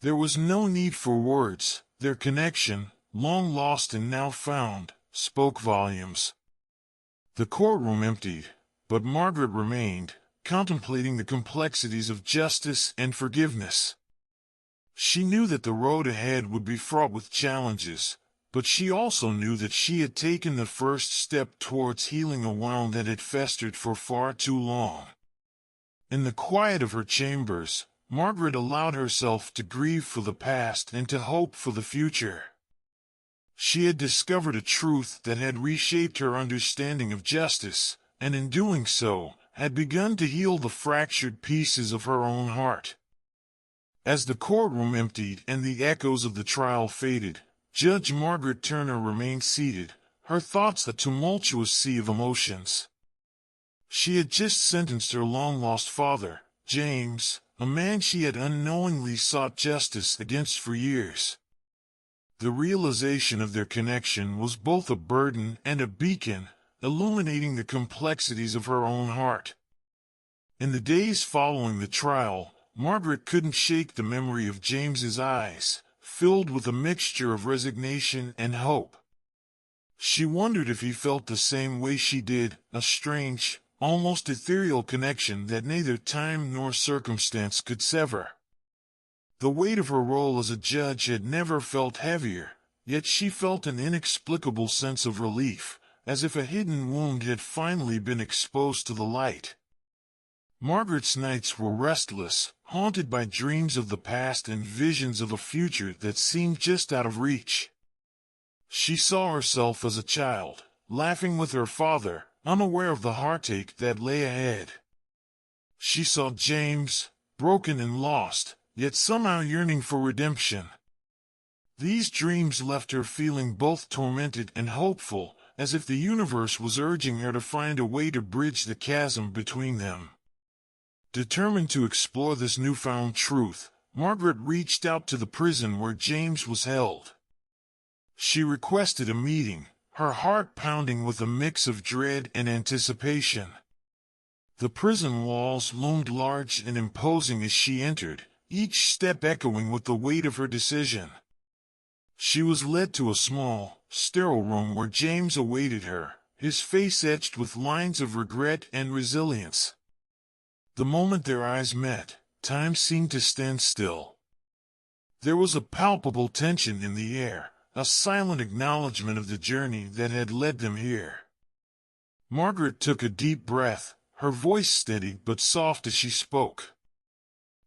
There was no need for words. Their connection, long lost and now found, spoke volumes. The courtroom emptied, but Margaret remained, contemplating the complexities of justice and forgiveness. She knew that the road ahead would be fraught with challenges, but she also knew that she had taken the first step towards healing a wound that had festered for far too long. In the quiet of her chambers, Margaret allowed herself to grieve for the past and to hope for the future. She had discovered a truth that had reshaped her understanding of justice, and in doing so, had begun to heal the fractured pieces of her own heart. As the courtroom emptied and the echoes of the trial faded, Judge Margaret Turner remained seated, her thoughts a tumultuous sea of emotions. She had just sentenced her long-lost father, James, a man she had unknowingly sought justice against for years. The realization of their connection was both a burden and a beacon, illuminating the complexities of her own heart. In the days following the trial, Margaret couldn't shake the memory of James's eyes, filled with a mixture of resignation and hope. She wondered if he felt the same way she did, a strange, almost ethereal connection that neither time nor circumstance could sever. The weight of her role as a judge had never felt heavier, yet she felt an inexplicable sense of relief, as if a hidden wound had finally been exposed to the light. Margaret's nights were restless, haunted by dreams of the past and visions of a future that seemed just out of reach. She saw herself as a child, laughing with her father, unaware of the heartache that lay ahead. She saw James, broken and lost, yet somehow yearning for redemption. These dreams left her feeling both tormented and hopeful, as if the universe was urging her to find a way to bridge the chasm between them. Determined to explore this newfound truth, Margaret reached out to the prison where James was held. She requested a meeting, her heart pounding with a mix of dread and anticipation. The prison walls loomed large and imposing as she entered, each step echoing with the weight of her decision. She was led to a small, sterile room where James awaited her, his face etched with lines of regret and resilience. The moment their eyes met, time seemed to stand still. There was a palpable tension in the air, a silent acknowledgement of the journey that had led them here. Margaret took a deep breath, her voice steady but soft as she spoke.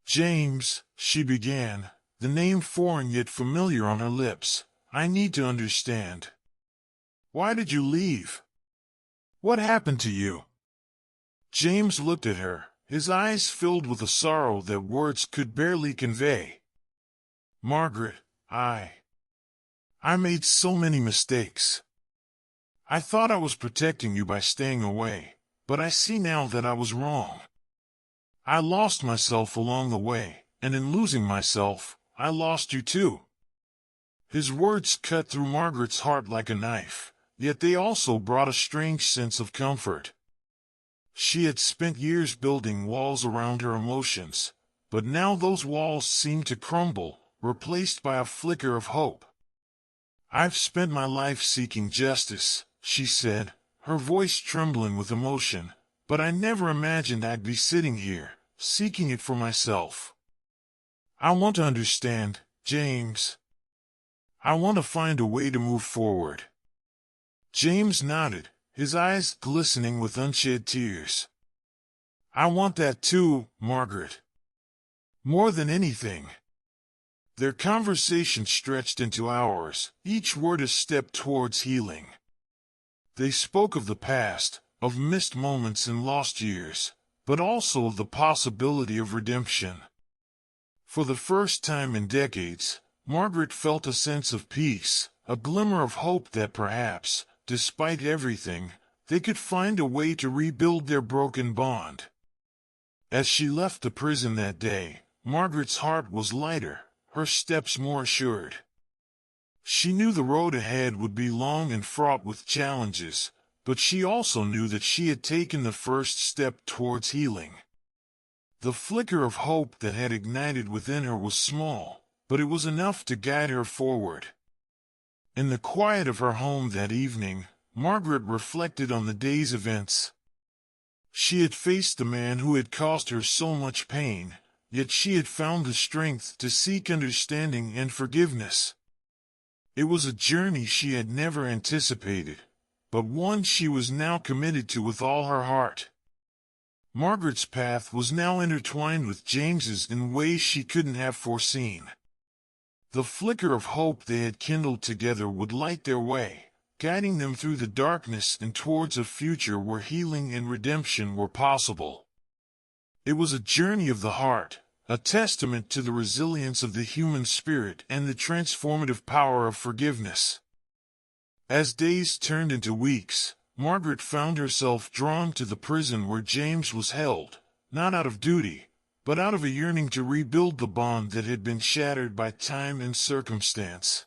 "James," she began, the name foreign yet familiar on her lips, "I need to understand. Why did you leave? What happened to you?" James looked at her, his eyes filled with a sorrow that words could barely convey. "Margaret, I made so many mistakes. I thought I was protecting you by staying away, but I see now that I was wrong. I lost myself along the way, and in losing myself, I lost you too." His words cut through Margaret's heart like a knife, yet they also brought a strange sense of comfort. She had spent years building walls around her emotions, but now those walls seemed to crumble, replaced by a flicker of hope. "I've spent my life seeking justice," she said, her voice trembling with emotion, "but I never imagined I'd be sitting here, seeking it for myself. I want to understand, James. I want to find a way to move forward." James nodded, his eyes glistening with unshed tears. "I want that too, Margaret. More than anything." Their conversation stretched into hours, each word a step towards healing. They spoke of the past, of missed moments and lost years, but also of the possibility of redemption. For the first time in decades, Margaret felt a sense of peace, a glimmer of hope that perhaps, despite everything, they could find a way to rebuild their broken bond. As she left the prison that day, Margaret's heart was lighter, her steps more assured. She knew the road ahead would be long and fraught with challenges, but she also knew that she had taken the first step towards healing. The flicker of hope that had ignited within her was small, but it was enough to guide her forward. In the quiet of her home that evening, Margaret reflected on the day's events. She had faced the man who had caused her so much pain, yet she had found the strength to seek understanding and forgiveness. It was a journey she had never anticipated, but one she was now committed to with all her heart. Margaret's path was now intertwined with James's in ways she couldn't have foreseen. The flicker of hope they had kindled together would light their way, guiding them through the darkness and towards a future where healing and redemption were possible. It was a journey of the heart, a testament to the resilience of the human spirit and the transformative power of forgiveness. As days turned into weeks, Margaret found herself drawn to the prison where James was held, not out of duty, but out of a yearning to rebuild the bond that had been shattered by time and circumstance.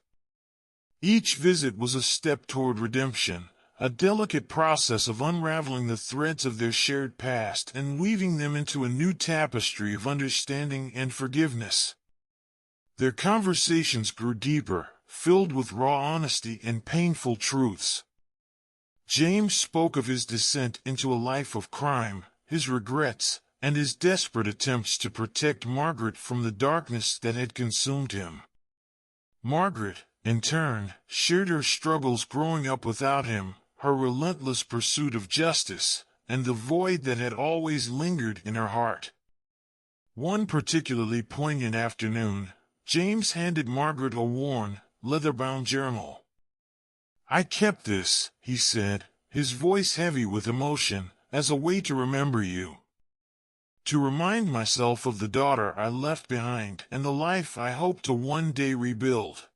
Each visit was a step toward redemption, a delicate process of unraveling the threads of their shared past and weaving them into a new tapestry of understanding and forgiveness. Their conversations grew deeper, filled with raw honesty and painful truths. James spoke of his descent into a life of crime, his regrets, and his desperate attempts to protect Margaret from the darkness that had consumed him. Margaret, in turn, shared her struggles growing up without him, her relentless pursuit of justice, and the void that had always lingered in her heart. One particularly poignant afternoon, James handed Margaret a worn, leather-bound journal. "I kept this," he said, his voice heavy with emotion, "as a way to remember you. To remind myself of the daughter I left behind and the life I hope to one day rebuild."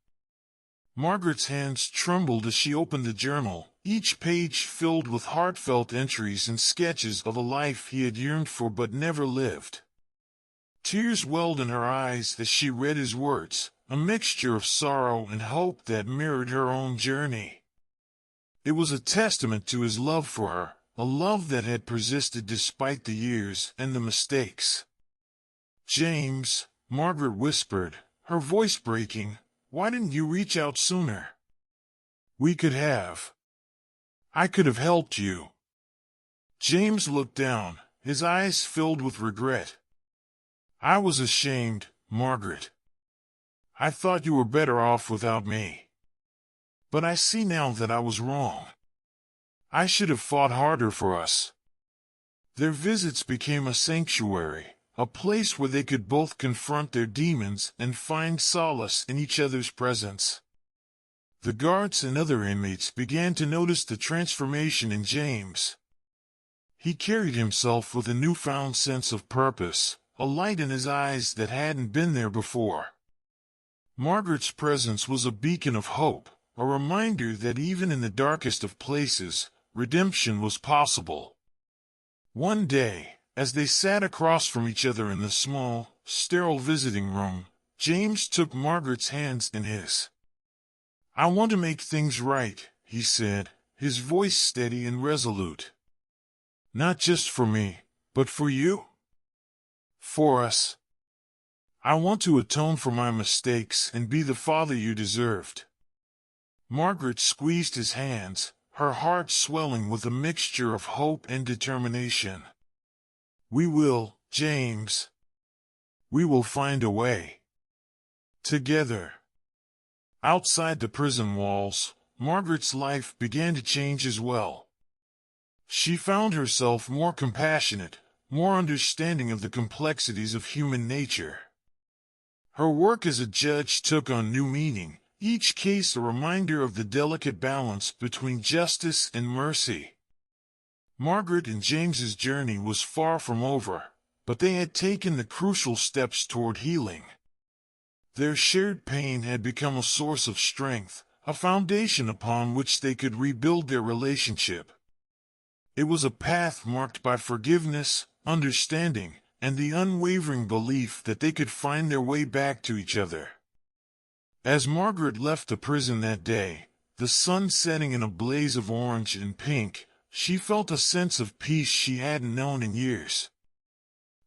Margaret's hands trembled as she opened the journal, each page filled with heartfelt entries and sketches of a life he had yearned for but never lived. Tears welled in her eyes as she read his words, a mixture of sorrow and hope that mirrored her own journey. It was a testament to his love for her, a love that had persisted despite the years and the mistakes. "James," Margaret whispered, her voice breaking, "why didn't you reach out sooner? We could have. I could have helped you." James looked down, his eyes filled with regret. "I was ashamed, Margaret. I thought you were better off without me. But I see now that I was wrong. I should have fought harder for us." Their visits became a sanctuary, a place where they could both confront their demons and find solace in each other's presence. The guards and other inmates began to notice the transformation in James. He carried himself with a newfound sense of purpose, a light in his eyes that hadn't been there before. Margaret's presence was a beacon of hope, a reminder that even in the darkest of places, redemption was possible. One day, as they sat across from each other in the small, sterile visiting room, James took Margaret's hands in his. "I want to make things right," he said, his voice steady and resolute. "Not just for me, but for you. For us. I want to atone for my mistakes and be the father you deserved." Margaret squeezed his hands, her heart swelling with a mixture of hope and determination. "We will, James. We will find a way. Together." Outside the prison walls, Margaret's life began to change as well. She found herself more compassionate, more understanding of the complexities of human nature. Her work as a judge took on new meaning, each case a reminder of the delicate balance between justice and mercy. Margaret and James's journey was far from over, but they had taken the crucial steps toward healing. Their shared pain had become a source of strength, a foundation upon which they could rebuild their relationship. It was a path marked by forgiveness, understanding, and the unwavering belief that they could find their way back to each other. As Margaret left the prison that day, the sun setting in a blaze of orange and pink, she felt a sense of peace she hadn't known in years.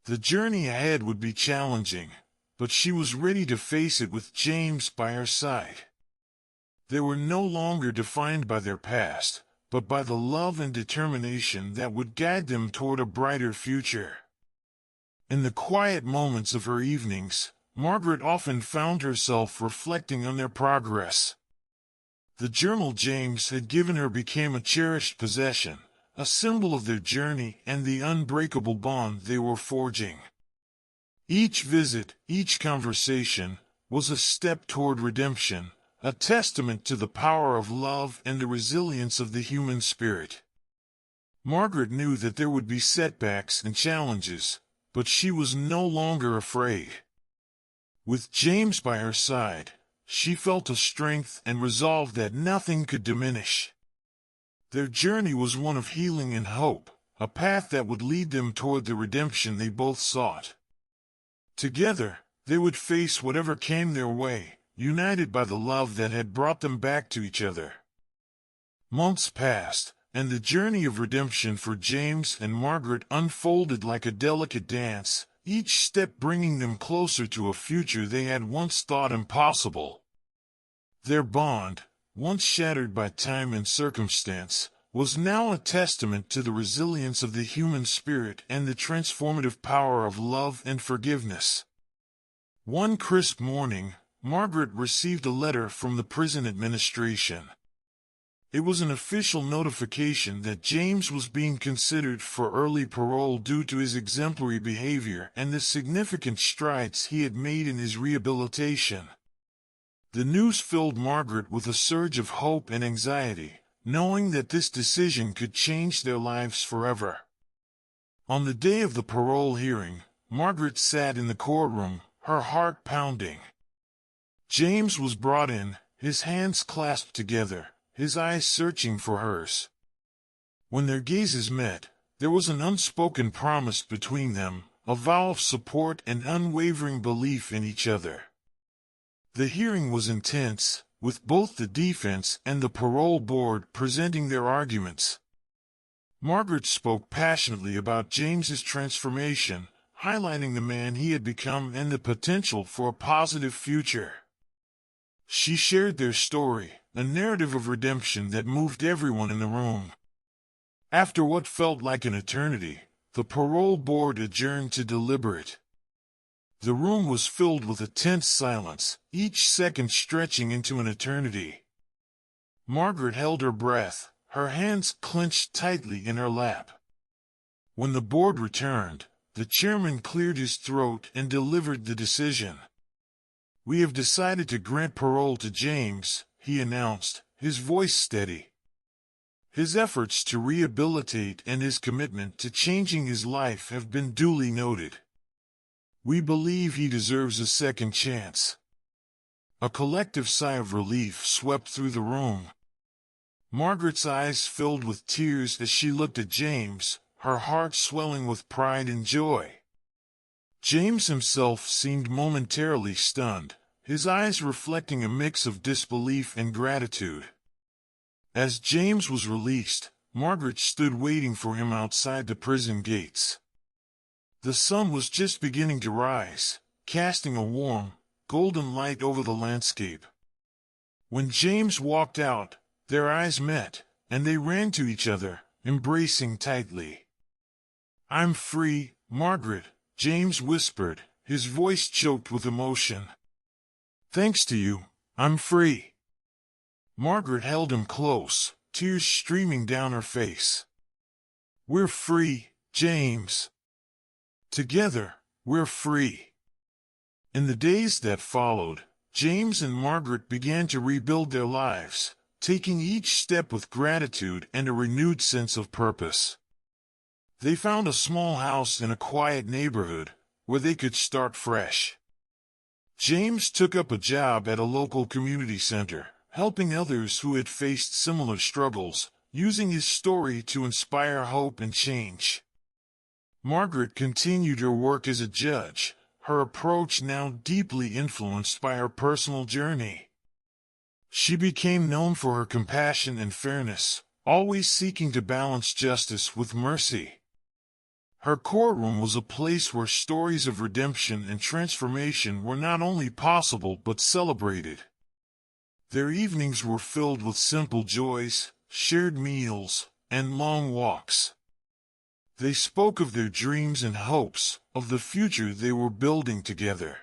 The journey ahead would be challenging, but she was ready to face it with James by her side. They were no longer defined by their past, but by the love and determination that would guide them toward a brighter future. In the quiet moments of her evenings, Margaret often found herself reflecting on their progress. The journal James had given her became a cherished possession, a symbol of their journey and the unbreakable bond they were forging. Each visit, each conversation, was a step toward redemption, a testament to the power of love and the resilience of the human spirit. Margaret knew that there would be setbacks and challenges, but she was no longer afraid. With James by her side, she felt a strength and resolve that nothing could diminish. Their journey was one of healing and hope, a path that would lead them toward the redemption they both sought. Together, they would face whatever came their way, united by the love that had brought them back to each other. Months passed, and the journey of redemption for James and Margaret unfolded like a delicate dance, each step bringing them closer to a future they had once thought impossible. Their bond, once shattered by time and circumstance, was now a testament to the resilience of the human spirit and the transformative power of love and forgiveness. One crisp morning, Margaret received a letter from the prison administration. It was an official notification that James was being considered for early parole due to his exemplary behavior and the significant strides he had made in his rehabilitation. The news filled Margaret with a surge of hope and anxiety, knowing that this decision could change their lives forever. On the day of the parole hearing, Margaret sat in the courtroom, her heart pounding. James was brought in, his hands clasped together, his eyes searching for hers. When their gazes met, there was an unspoken promise between them, a vow of support and unwavering belief in each other. The hearing was intense, with both the defense and the parole board presenting their arguments. Margaret spoke passionately about James's transformation, highlighting the man he had become and the potential for a positive future. She shared their story, a narrative of redemption that moved everyone in the room. After what felt like an eternity, the parole board adjourned to deliberate. The room was filled with a tense silence, each second stretching into an eternity. Margaret held her breath, her hands clenched tightly in her lap. When the board returned, the chairman cleared his throat and delivered the decision. "We have decided to grant parole to James," he announced, his voice steady. "His efforts to rehabilitate and his commitment to changing his life have been duly noted. We believe he deserves a second chance." A collective sigh of relief swept through the room. Margaret's eyes filled with tears as she looked at James, her heart swelling with pride and joy. James himself seemed momentarily stunned, his eyes reflecting a mix of disbelief and gratitude. As James was released, Margaret stood waiting for him outside the prison gates. The sun was just beginning to rise, casting a warm, golden light over the landscape. When James walked out, their eyes met, and they ran to each other, embracing tightly. "I'm free, Margaret," James whispered, his voice choked with emotion. "Thanks to you, I'm free." Margaret held him close, tears streaming down her face. "We're free, James. Together, we're free." In the days that followed, James and Margaret began to rebuild their lives, taking each step with gratitude and a renewed sense of purpose. They found a small house in a quiet neighborhood, where they could start fresh. James took up a job at a local community center, helping others who had faced similar struggles, using his story to inspire hope and change. Margaret continued her work as a judge, her approach now deeply influenced by her personal journey. She became known for her compassion and fairness, always seeking to balance justice with mercy. Her courtroom was a place where stories of redemption and transformation were not only possible but celebrated. Their evenings were filled with simple joys, shared meals, and long walks. They spoke of their dreams and hopes, of the future they were building together.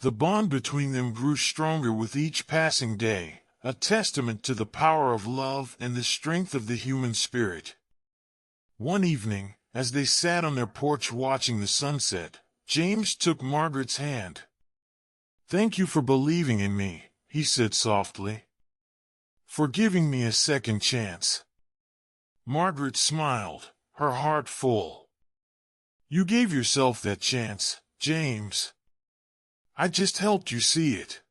The bond between them grew stronger with each passing day, a testament to the power of love and the strength of the human spirit. One evening, as they sat on their porch watching the sunset, James took Margaret's hand. "Thank you for believing in me," he said softly. "For giving me a second chance." Margaret smiled, her heart full. "You gave yourself that chance, James. I just helped you see it."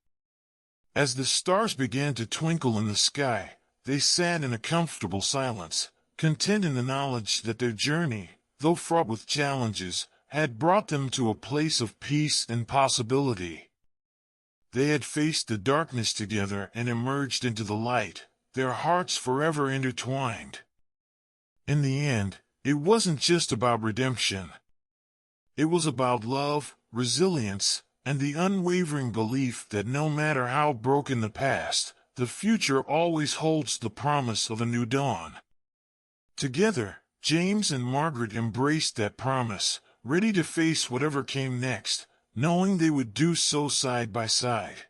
As the stars began to twinkle in the sky, they sat in a comfortable silence, content in the knowledge that their journey, though fraught with challenges, had brought them to a place of peace and possibility. They had faced the darkness together and emerged into the light, their hearts forever intertwined. In the end, it wasn't just about redemption. It was about love, resilience, and the unwavering belief that no matter how broken the past, the future always holds the promise of a new dawn. Together, James and Margaret embraced that promise, ready to face whatever came next, knowing they would do so side by side.